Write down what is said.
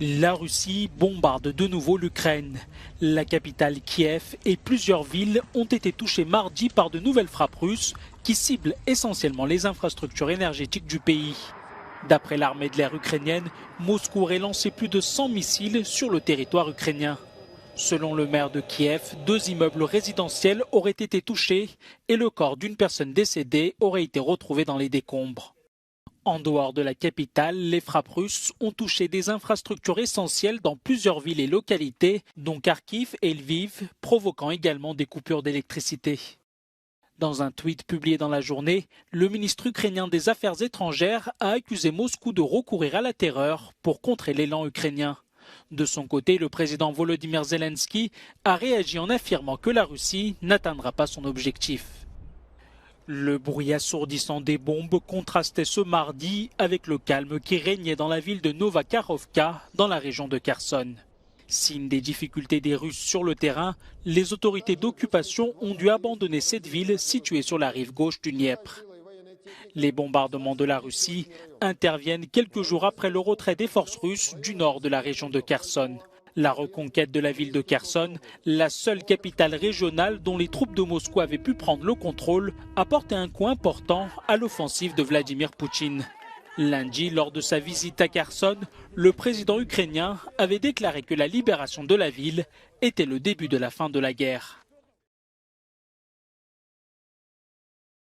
La Russie bombarde de nouveau l'Ukraine. La capitale Kiev et plusieurs villes ont été touchées mardi par de nouvelles frappes russes qui ciblent essentiellement les infrastructures énergétiques du pays. D'après l'armée de l'air ukrainienne, Moscou aurait lancé plus de 100 missiles sur le territoire ukrainien. Selon le maire de Kiev, 2 immeubles résidentiels auraient été touchés et le corps d'une personne décédée aurait été retrouvé dans les décombres. En dehors de la capitale, les frappes russes ont touché des infrastructures essentielles dans plusieurs villes et localités, dont Kharkiv et Lviv, provoquant également des coupures d'électricité. Dans un tweet publié dans la journée, le ministre ukrainien des Affaires étrangères a accusé Moscou de recourir à la terreur pour contrer l'élan ukrainien. De son côté, le président Volodymyr Zelensky a réagi en affirmant que la Russie n'atteindra pas son objectif. Le bruit assourdissant des bombes contrastait ce mardi avec le calme qui régnait dans la ville de Novakharovka, dans la région de Kherson. Signe des difficultés des Russes sur le terrain, les autorités d'occupation ont dû abandonner cette ville située sur la rive gauche du Dniepr. Les bombardements de la Russie interviennent quelques jours après le retrait des forces russes du nord de la région de Kherson. La reconquête de la ville de Kherson, la seule capitale régionale dont les troupes de Moscou avaient pu prendre le contrôle, apportait un coup important à l'offensive de Vladimir Poutine. Lundi, lors de sa visite à Kherson, le président ukrainien avait déclaré que la libération de la ville était le début de la fin de la guerre.